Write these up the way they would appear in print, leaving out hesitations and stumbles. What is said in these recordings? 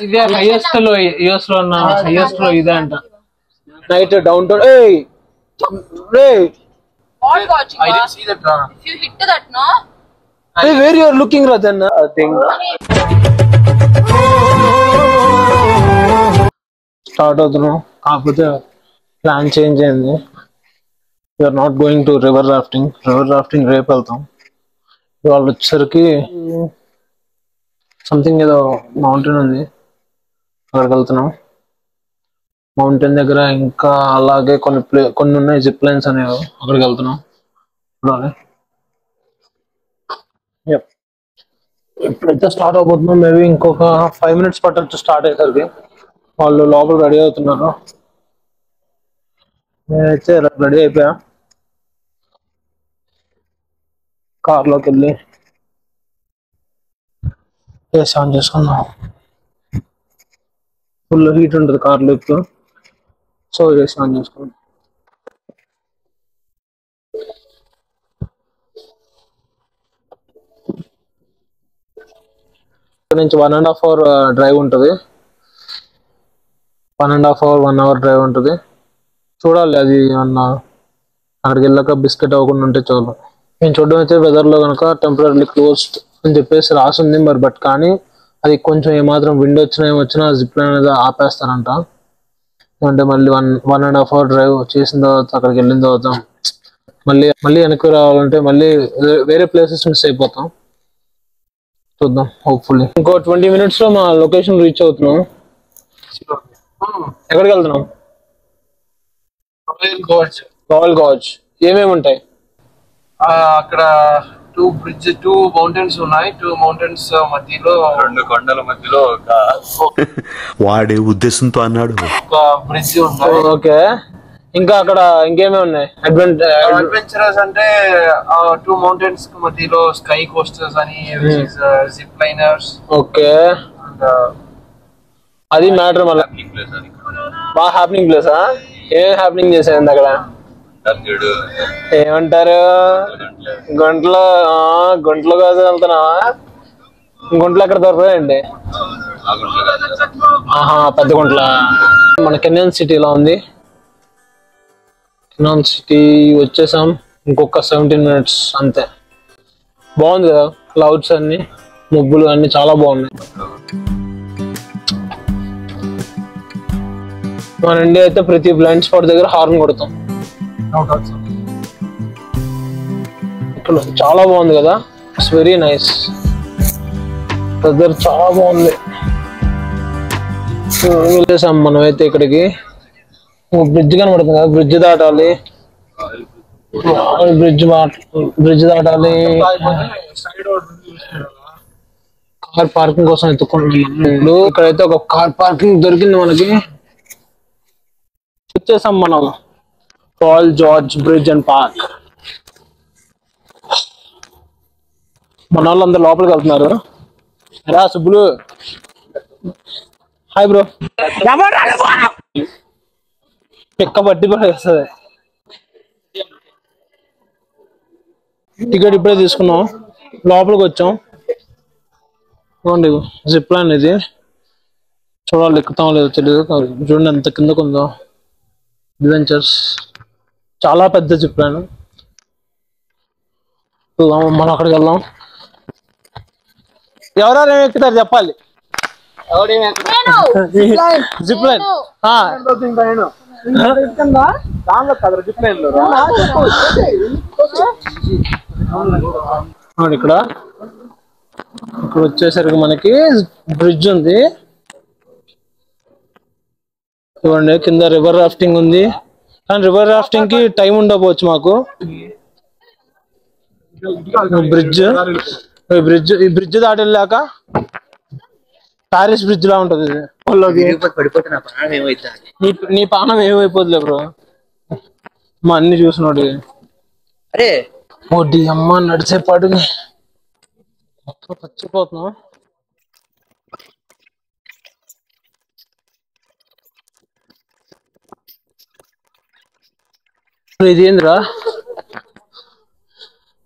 ఇదే హైయెస్ట్ లో యూఎస్ లో ఉన్న హైయెస్ట్ లో ఇదే అంట. Night down town. What watching? I didn't see that. If you hit that, no? Hey, where you are looking, Ratan? I think. Start అవుతున్నాం. కాకపోతే ప్లాన్ చేంజ్ అయింది. We are not going to river rafting. River rafting రేపు వెళ్తాం. వాళ్ళు వచ్చేసరికి something ఏదో mountain ఉంది, అక్కడికి వెళ్తున్నాం. మౌంటైన్ దగ్గర ఇంకా అలాగే కొన్ని ఉన్నాయి జిప్ లైన్స్ అనేవి, అక్కడికి వెళ్తున్నాం. చూడాలి. ఇప్పుడైతే స్టార్ట్ అవబోతున్నాం. మేబీ ఇంకొక 5 minutes పట్టచ్చు స్టార్ట్ అయ్యేసరికి. వాళ్ళు లోపల రెడీ అవుతున్నారు. నేనైతే రెడీ అయిపోయా. కార్లోకి వెళ్ళి ఏసీ ఆన్ చేసుకున్నాం. ఫుల్ హీట్ ఉంటుంది కార్లో ఇప్పుడు, సో ఏసీ ఆన్ చేసుకున్నాం. ఇక్కడ నుంచి 1.5 hour డ్రైవ్ ఉంటుంది. 1 hour డ్రైవ్ ఉంటుంది. చూడాలి అది అన్న అక్కడికి వెళ్ళాక బిస్కెట్ అవ్వకుండా ఉంటే చాలు. నేను చూడడం అయితే వెదర్లో కనుక టెంపరీ క్లోజ్డ్ అని చెప్పేసి రాసింది మరి, బట్ కానీ అది కొంచెం ఏమాత్రం విండ్ వచ్చినా జిప్ లైన్ అనేది ఆపేస్తారంట. అంటే మళ్ళీ 1.5 hour డ్రైవ్ చేసిన తర్వాత అక్కడికి వెళ్ళిన తర్వాత మళ్ళీ వెనక్కి రావాలంటే మళ్ళీ వేరే ప్లేసెస్ మిస్ అయిపోతాం. చూద్దాం, హోప్ఫుల్లీ ఇంకో 20 minutes లో మా లొకేషన్ రీచ్ అవుతున్నాం. ఎక్కడికి వెళ్తున్నాం? రాయల్ గౌజ్. ఏమేమి ఉంటాయి అక్కడ? 2 మౌంటైన్స్ ఉన్నాయి. 2 మౌంటైన్స్ మధ్యలో 2 కొండల మధ్యలో వాడే ఉద్దేశంతో అన్నాడు ఒక బ్రిడ్జ్ ఉంది. ఓకే, ఇంకా అక్కడ ఇంకేమేమి ఉన్నాయి? అడ్వెంచరస్ అంటే 2 మౌంటైన్స్ మధ్యలో స్కై కోస్టర్స్ అని, జిప్ లైనర్స్. ఓకే, అది మ్యాటర్. మళ్ళీ బాగా హ్యాపెనింగ్ ప్లేస్. ఏం హ్యాపెనింగ్ చేసేది అక్కడ? ఏమంటారు, గుంటలో కోసం వెళ్తున్నావా? గుంటలు ఎక్కడ దొరకదండి? పెద్ద గుంటల. మన కెనాన్ సిటీలో ఉంది. కెనాన్ సిటీ వచ్చేసాం. ఇంకొక 17 minutes అంతే. బాగుంది కదా, క్లౌడ్స్ అన్ని, మబ్బులు అన్ని చాలా బాగున్నాయి. మన ఇండియా అయితే ప్రతి బ్లైండ్ స్పాట్ దగ్గర హార్న్ కొడతాం. ఇక్కడ చాలా బాగుంది కదా, ఇట్స్ వెరీ నైస్. దగ్గర చాలా బాగుంది. వెళ్ళేసాం మనమైతే ఇక్కడికి. బ్రిడ్జ్ కనబడుతుంది కదా, బ్రిడ్జ్ దాటాలి. బ్రిడ్జ్ దాటాలి. కార్ పార్కింగ్ కోసం ఎత్తుకుంటున్నాం. ఇక్కడైతే ఒక కార్ పార్కింగ్ దొరికింది మనకి. వచ్చేసాం మనం Paul George Bridge and Park. మన వాళ్ళందరూ లోపలికి వెళ్తున్నారు. రా సుబ్బులు. Hi bro. పిక్క బట్టి పడేస్తుంది. టికెట్ ఇప్పుడే తీసుకున్నాం, లోపలికి వచ్చాం. చూడండి, జిప్ లైన్ ఇది. చూడాలి ఎక్కుతాం లేదో తెలియదు. చూడండి ఎంత కిందకు ఉందో. అడ్వెంచర్స్, చాలా పెద్ద జిప్ లైన్. మనం అక్కడికి వెళ్దాం. ఎవరెవరు ఎక్కుతారు చెప్పాలి. జిప్ లైన్ ఇక్కడ వచ్చేసరికి మనకి బ్రిడ్జ్ ఉంది చూడండి. కింద రివర్ రాఫ్టింగ్ ఉంది, కానీ రివర్ రాఫ్టింగ్ కి టైం ఉండకపోవచ్చు మాకు. ఈ బ్రిడ్జ్ దాటి వెళ్ళాక ప్యారిస్ బ్రిడ్జ్ లా ఉంటది. నీ పానం ఏమైపోద్దులే బ్రో, మా అన్ని చూసినోడు. అరే ఓడి అమ్మ, నడిచేపాటుని మొత్తం చచ్చిపోతున్నాం. ఇది ఏందిరా,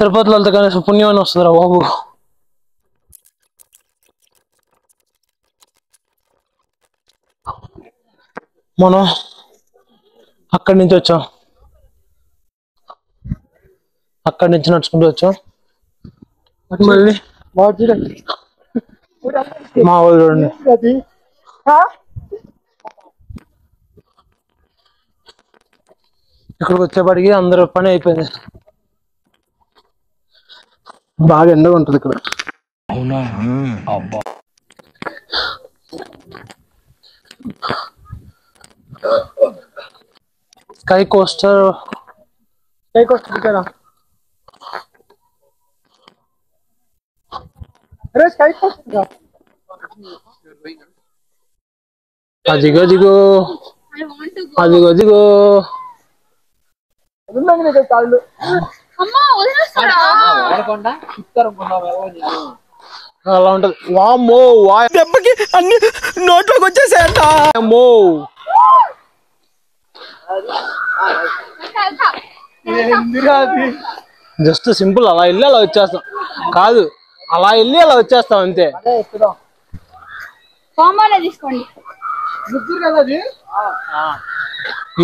తిరుపతిలో వెళ్తే కానీ పుణ్యం అని వస్తుందిరా బాబు. మనం అక్కడి నుంచి వచ్చాం, అక్కడి నుంచి నడుచుకుంటూ వచ్చాం. మళ్ళీ మా వాళ్ళు చూడండి, ఇక్కడికి వచ్చేప్పటికి అందరూ పని అయిపోయింది. బాగా ఎండగా ఉంటుంది ఇక్కడ. స్కై కోస్టర్ ఇక్కడ. అదిగో అదిగో అదిగో అదిగో అలా ఉంటది. వామ్మో దెబ్బకి అన్ని నోట్లోకి వచ్చేసాయంట. అమ్మో జస్ట్ సింపుల్ అలా వెళ్ళి అలా వచ్చేస్తాం. కాదు, అలా వెళ్ళి అలా వచ్చేస్తాం అంతే.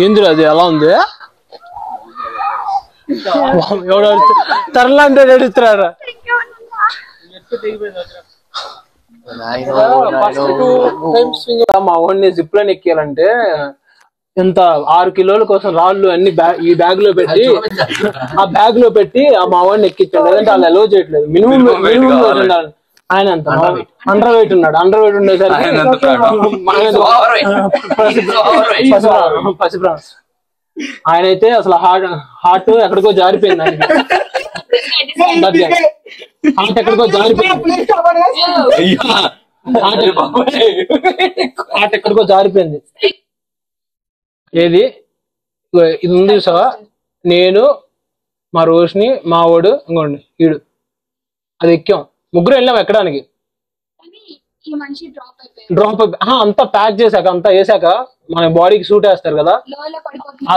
ఏంది అది ఎలా ఉంది? ఎవడు తరలాంటే నడుస్తున్నారా? మా వాడిని జిప్ లైన్ ఎక్కియాలంటే ఇంత 6 కిలోల కోసం రాళ్ళు అన్ని ఈ బ్యాగ్ లో పెట్టి ఆ మా వాడిని ఎక్కించాడు. లేదంటే వాళ్ళు అలౌ చేయట్లేదు. మినిమం ఉండాలి. ఆయన అంత అండర్ వెయిట్ ఉన్నాడు. అండర్ వెయిట్ ఉండేసరికి పసిప్రాన్స్ ఆయన అయితే అసలు హార్ట్ ఎక్కడికో జారిపోయింది. హార్ట్ ఎక్కడికో జారిపోయింది. ఏది ఇది ఉంది చూసావా? నేను, మా రోషిని, మా వాడు, ఇంకోండి ఈడు, అది ఎక్కాం. ముగ్గురు వెళ్ళాం ఎక్కడానికి. డ్రాప్ అంతా ప్యాక్ చేశాక, అంతా వేసాక, మన బాడీకి సూట్ వేస్తారు కదా, ఆ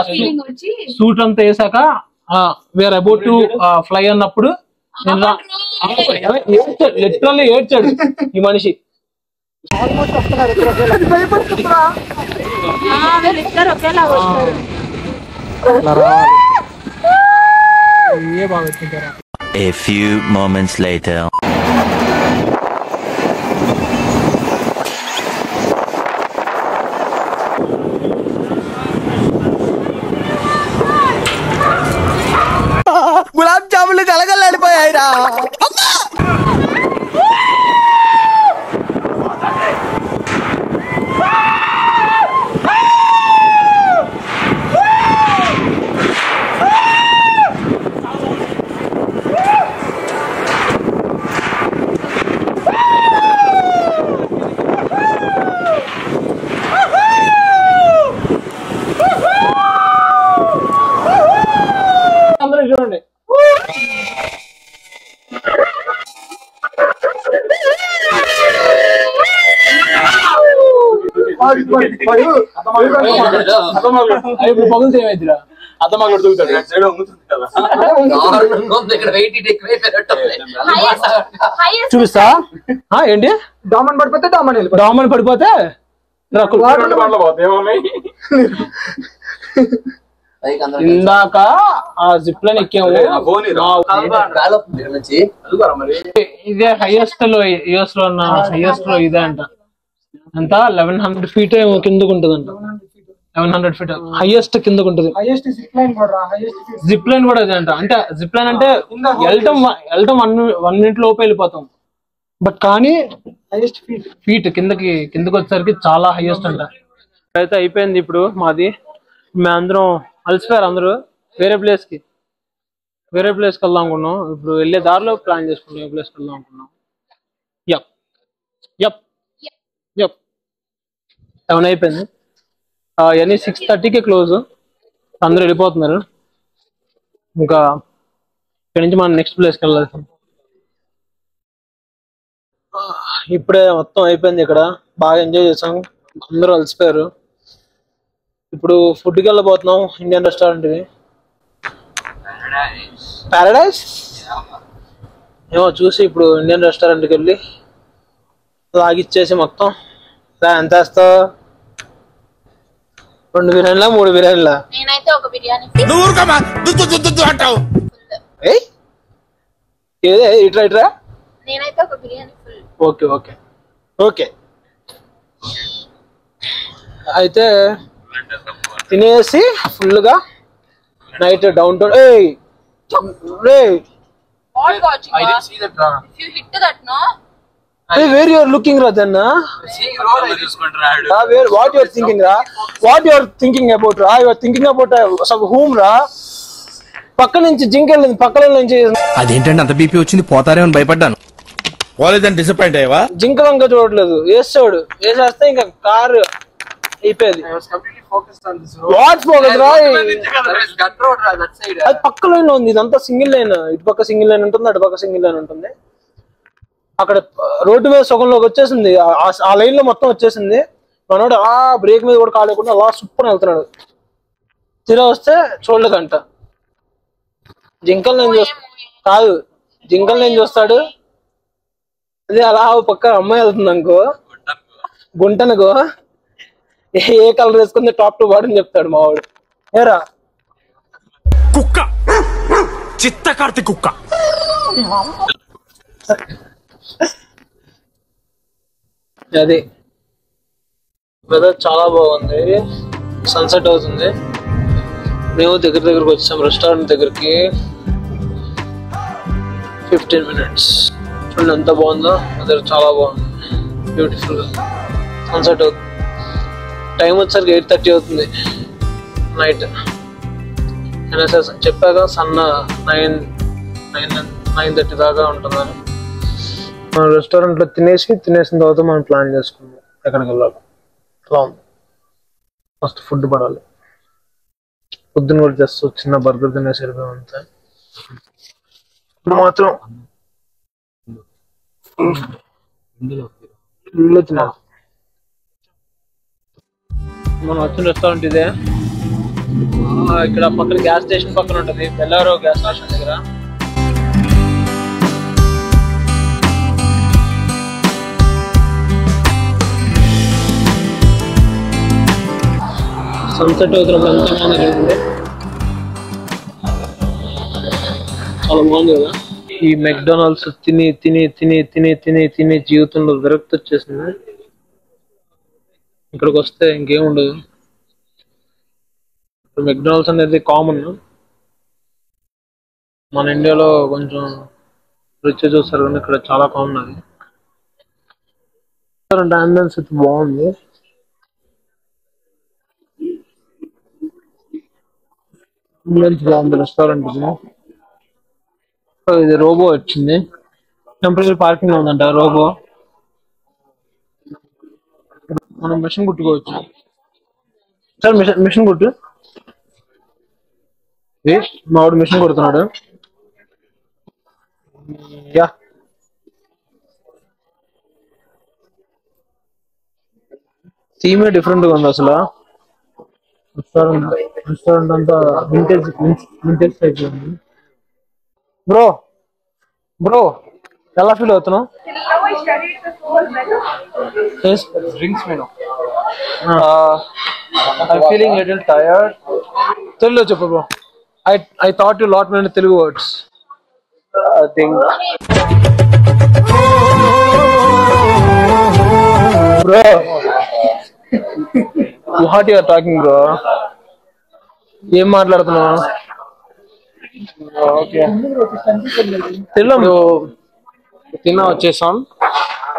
సూట్ అంతా వేసాక వీఆర్ అబౌట్ టు ఫ్లై అన్నప్పుడు లిటరల్లీ ఏడ్చాడు ఈ మనిషి. A few moments later. Gulab జాములు కలగలాడిపోయాయిరా. చూడండి, పగులుతే ఏమైందిరా? చూపిస్తా ఏంటి? డామన్ పడిపోతే ఇందాక ఆ జిప్ లైన్ ఎక్కాము. ఇదే హైయెస్ట్ లో యూఎస్ లో ఉన్న హైయెస్ట్ లో ఇదే అంట. అంతా 1100 feet ఏమో కిందకు ఉంటుంది అంట. 1100 feet హైయెస్ట్ కిందకు ఉంటుంది. జిప్ లైన్ కూడా అదే అంట. అంటే జిప్ లైన్ అంటే వెళ్ళటం 1 minute లోపు వెళ్ళిపోతాం. బట్ కానీ ఫీట్ కిందకి వచ్చేసరికి చాలా హైయెస్ట్ అంట. అయితే అయిపోయింది ఇప్పుడు మాది. మేమందరం అలసిపోయారు. అందరూ వేరే ప్లేస్కి వెళ్దాం అనుకున్నాం. ఇప్పుడు వెళ్ళే దారిలో ప్లాన్ చేసుకున్నాం ఏ ప్లేస్కి వెళ్దాం అనుకున్నాం. యప్ యప్ యప్ 7 అయిపోయింది. ఇవన్నీ 6:30కి క్లోజ్. అందరూ వెళ్ళిపోతున్నారు. ఇంకా ఇక్కడి నుంచి మనం నెక్స్ట్ ప్లేస్కి వెళ్ళాలి. ఇప్పుడే మొత్తం అయిపోయింది. ఇక్కడ బాగా ఎంజాయ్ చేసాం. అందరూ అలసిపోయారు. ఇప్పుడు ఫుడ్కి వెళ్ళబోతున్నాం. ఇండియన్ రెస్టారెంట్ కి. ప్యారడైజ్ ఏమో చూసి ఇప్పుడు ఇండియన్ రెస్టారెంట్కి వెళ్ళి లాగిచ్చేసి మొత్తం ఎంత వేస్తావు? 2 బిర్యానీలా 3 బిర్యానీలా? నేనైతే ఒక బిర్యానీ అంటావు. ఏదే ఇట్రా నేనైతే ఒక biryani full. Okay okay okay. అయితే తినేసి ఫుల్ గా night down town. What watching? I didn't see that drama. If you hit that, no? Hey, where you are looking, Radhanna? See, roll I just got rad. Where? What you are thinking, Ra? What you are thinking about, Ra? You are thinking about some whom, Ra? పక్క నుంచి జింకల్ పక్కల నుంచి. అదేంటంటే అంత BP వచ్చింది పోతారేమని భయపడ్డాను. పోలేదని disappoint అయ్యావా? జింకలు ఇంకా చూడట్లేదు. వేసాడు వేసేస్తే ఇంకా కారు అయిపోయేది. వాట్ ఫోకస్ రా? అది పక్క లైన్ ఉంది. ఇదంతా సింగిల్ లైన్. ఇటు పక్క సింగిల్ లైన్ ఉంటుంది, అటు పక్క సింగిల్ లైన్ ఉంటుంది. అక్కడ రోడ్డు మీద సగంలోకి వచ్చేసింది. ఆ లైన్ లో మొత్తం వచ్చేసింది. మనోడు ఆ బ్రేక్ మీద కూడా కాలేకుండా అలా సూపర్ వెళ్తున్నాడు. తిరిగి వస్తే చూడలేదంట. జింకల్ నేను కాదు, జింకల్ నేను చూస్తాడు. అదే అలా పక్క అమ్మాయి వెళ్తుంది అనుకో, గుంటనుకో, ఏ కలర్ వేసుకుంది టాప్ టు బాటమ్ చెప్తాడు మావాడు. ఏరా కుక్క చిత్త కార్తీ కుక్క. అది వెదర్ చాలా బాగుంది. సన్సెట్ అవుతుంది. మేము దగ్గరికి వచ్చాం రెస్టారెంట్ దగ్గరికి. 15 minutes. చూడండి ఎంత బాగుందో. వెదర్ చాలా బాగుంది, బ్యూటిఫుల్ గా సన్సెట్ అవుతుంది. టైం వచ్చేసరికి 8:30 అవుతుంది నైట్. చెప్పాక సన్న 9:30 దాకా ఉంటుందని. మనం రెస్టారెంట్ లో తినేసిన తర్వాత మనం ప్లాన్ చేసుకున్నాం ఎక్కడికి వెళ్ళాలి. అలా ఉంది. ఫస్ట్ ఫుడ్ పడాలి. పొద్దున్న కూడా జస్ట్ చిన్న బర్గర్ తినేసి వెళ్ళిపోయాం అంతే. ఇప్పుడు మాత్రం తినాలి. మనం వచ్చిన రెస్టారెంట్ ఇదే. ఇక్కడ పక్కన గ్యాస్ స్టేషన్ పక్కన ఉంటుంది, బెల్లారో గ్యాస్ స్టేషన్ దగ్గర. సన్సెట్ అవుతున్నప్పుడు ఎంత బాగుంది చూడండి. చాలా బాగుంది కదా. ఈ మెక్డొనాల్డ్స్ తిని తిని తిని తిని తిని తిని జీవితంలో విరక్తి వచ్చేసింది. ఇక్కడికి వస్తే ఇంకేం ఉండదు. మెక్డొనాల్డ్స్ అనేది కామన్. మన ఇండియాలో కొంచెం రుచి చూస్తారు కానీ ఇక్కడ చాలా కామన్ అది. అంబియన్స్ అయితే బాగుంది. బాగుంది రెస్టారెంట్. ఇది రోబో వచ్చింది. టెంపరీ పార్కింగ్ లో ఉందంట రోబో. మనం మిషన్ కుట్టుకోవచ్చు సార్. మిషన్ కుట్టు. మావాడు మిషన్ కుడుతున్నాడు. యా థీమే డిఫరెంట్ గా ఉంది అసలు. రెస్టారెంట్ అంతా వింటేజ్ టైప్ ఉంది. బ్రో ఎలా ఫీల్ అవుతున్నావు? Drinks menu. I'm feeling little tired. తెలుగులో చెప్పు bro. I thought you lot many Telugu words. I think bro what you are talking bro? ఏం మాట్లాడుతున్నావు? ఓకే తెలుగులో వచ్చేసాం.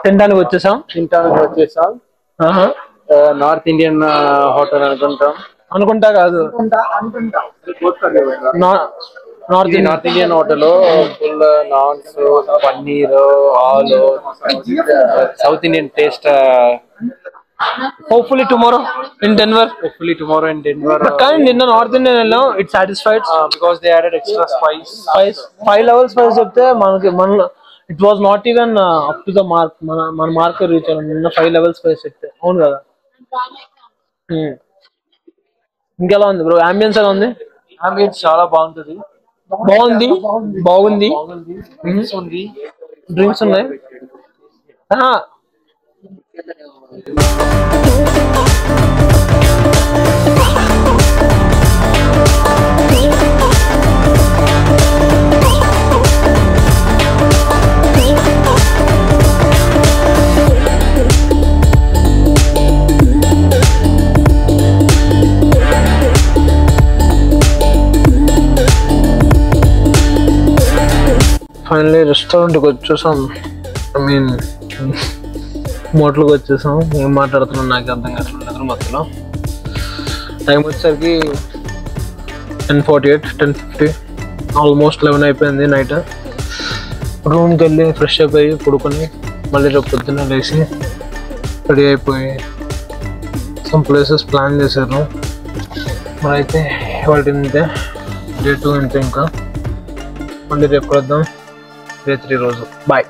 తినడానికి వచ్చేసాం. నార్త్ ఇండియన్ హోటల్ అనుకుంటా కాదు, north Indian hotel. Full naans, paneer, aloo, south Indian taste. hopefully tomorrow in Denver. కానీ నిన్న నార్త్ ఇండియన్ వెళ్ళాం. It satisfied because they added extra spice. 5 levels spice చెప్తే మన it was not even up to the mark. మన mark reach అవ్వాలి. నిన్న 5 levels spice చెప్తే. అవును కదా. ఇంకెలా ఉంది బ్రో? అంబియన్స్ ఎలా ఉంది? అంబియన్స్ చాలా బాగుంది. డ్రింక్స్ ఉన్నాయి. ఫైనలీ రెస్టారెంట్కి వచ్చేసాం. ఐ మీన్ మోటల్కి వచ్చేసాం. ఏం మాట్లాడుతున్నాం నాకు అర్థం కావట్లేదు మధ్యలో. టైం వచ్చేసరికి 10:48, 10:50, ఆల్మోస్ట్ 11 అయిపోయింది నైట్. రూమ్కి వెళ్ళి ఫ్రెష్ అయిపోయి పడుకొని మళ్ళీ రేపు పొద్దున్న లేచి రెడీ అయిపోయి సమ్ ప్లేసెస్ ప్లాన్ చేశారు. మరి అయితే ఇవాళ ఇంతే, డే 2 ఇంతే. ఇంకా మళ్ళీ రేపు కలుద్దాం డే 3 రోజు. బాయ్.